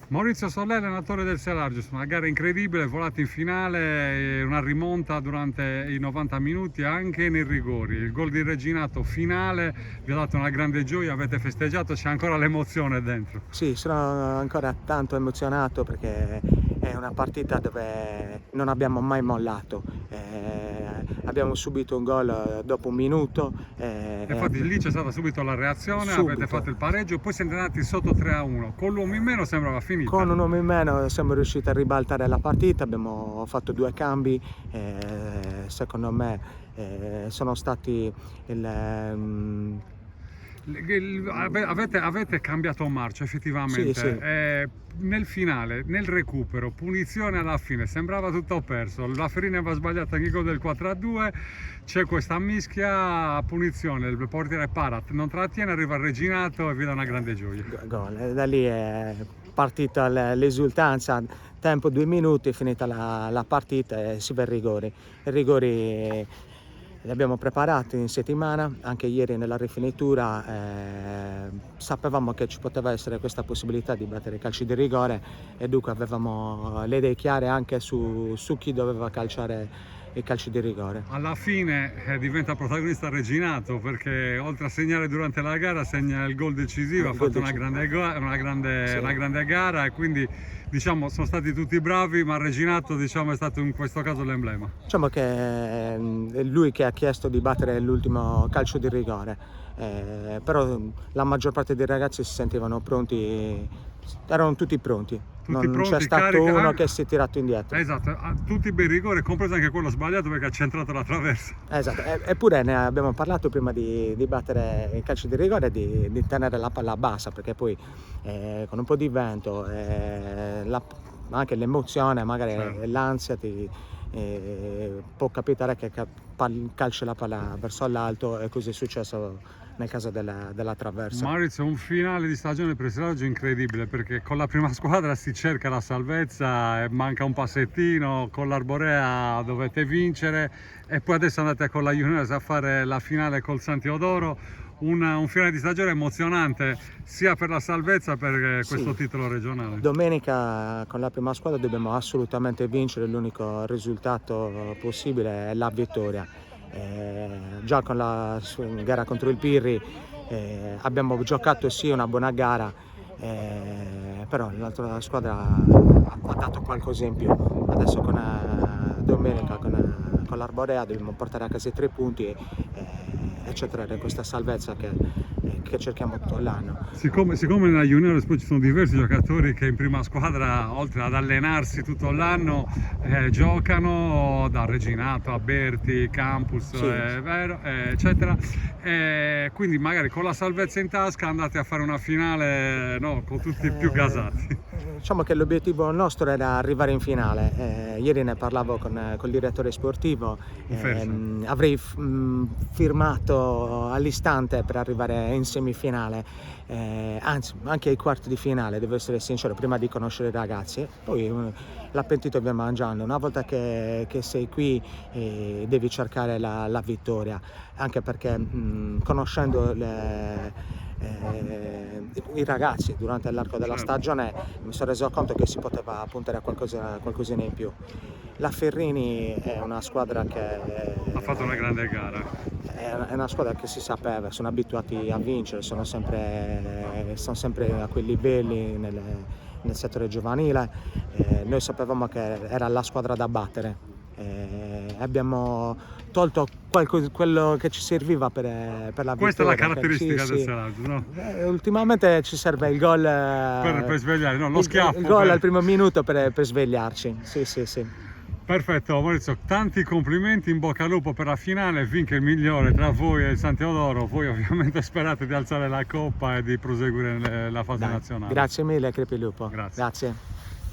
Maurizio Sollè, allenatore del Selargis, una gara incredibile, volata in finale, una rimonta durante i 90 minuti anche nei rigori. Il gol di Reginato finale vi ha dato una grande gioia, avete festeggiato, c'è ancora l'emozione dentro. Sì, sono ancora tanto emozionato perché è una partita dove non abbiamo mai mollato. Abbiamo subito un gol dopo un minuto. Infatti lì c'è stata subito la reazione, Subito. avete fatto il pareggio, poi siete andati sotto 3-1. Con l'uomo in meno sembrava finita. Con un uomo in meno siamo riusciti a ribaltare la partita, abbiamo fatto 2 cambi, secondo me sono stati Avete cambiato marcia effettivamente. Sì, sì. Nel finale, nel recupero, punizione alla fine, sembrava tutto perso. La Ferrini aveva sbagliato anche il gol del 4-2, c'è questa mischia, punizione, il portiere Parat non trattiene, arriva il Reginato e vi dà una grande gioia. Gol. Da lì è partita l'esultanza, tempo 2 minuti, è finita la partita e si va ai rigori. I rigori li abbiamo preparati in settimana, anche ieri nella rifinitura sapevamo che ci poteva essere questa possibilità di battere i calci di rigore e dunque avevamo le idee chiare anche su chi doveva calciare i calci di rigore. Alla fine diventa protagonista Reginato perché oltre a segnare durante la gara segna il gol decisivo, ha fatto una grande gara e quindi diciamo sono stati tutti bravi, ma Reginato diciamo è stato in questo caso l'emblema. Diciamo che è lui che ha chiesto di battere l'ultimo calcio di rigore, però la maggior parte dei ragazzi si sentivano pronti, erano tutti pronti. Non c'è stato uno che si è tirato indietro. Esatto, tutti bei rigori, compreso anche quello sbagliato perché ha centrato la traversa. Esatto, eppure ne abbiamo parlato prima di battere il calcio di rigore e di tenere la palla bassa, perché poi con un po' di vento, anche l'emozione, magari certo, l'ansia può capitare che calci la palla verso l'alto e così è successo nel caso della traversa. Maurizio, un finale di stagione per il Selargis incredibile perché con la prima squadra si cerca la salvezza e manca un passettino, con l'Arborea dovete vincere e poi adesso andate con la Juniores a fare la finale col San Teodoro, un finale di stagione emozionante sia per la salvezza che per questo titolo regionale. Domenica con la prima squadra dobbiamo assolutamente vincere, l'unico risultato possibile è la vittoria. Già con la gara contro il Pirri abbiamo giocato sì una buona gara, però l'altra squadra ha dato qualcosa in più. Adesso con domenica con l'Arborea dobbiamo portare a casa i 3 punti e cercare questa salvezza che cerchiamo tutto l'anno. Siccome nella Juniores poi ci sono diversi giocatori che in prima squadra, oltre ad allenarsi tutto l'anno, giocano, da Reginato a Berti, Campus, eccetera, quindi magari con la salvezza in tasca andate a fare una finale con tutti più gasati. Diciamo che l'obiettivo nostro era arrivare in finale. Ieri ne parlavo con il direttore sportivo, avrei firmato all'istante per arrivare in semifinale, anzi anche ai quarti di finale, devo essere sincero, prima di conoscere i ragazzi. Poi l'appetito viene mangiando, una volta che sei qui devi cercare la vittoria, anche perché conoscendo i ragazzi durante l'arco della stagione mi sono reso conto che si poteva puntare a qualcosina in più. La Ferrini è una squadra che ha fatto una grande gara, è una squadra che si sapeva, sono abituati a vincere, sono sempre a quei livelli nel settore giovanile. Noi sapevamo che era la squadra da battere. Abbiamo tolto quello che ci serviva per la vittoria. Questa è la caratteristica del Selargis, no? Ultimamente ci serve il gol per svegliare, no, lo schiaffo. Il gol al primo minuto per svegliarci. Sì. Perfetto Maurizio, tanti complimenti, in bocca al lupo per la finale, vinca il migliore tra voi e il San Teodoro. Voi ovviamente sperate di alzare la coppa e di proseguire la fase nazionale. Grazie mille, crepi lupo. Grazie.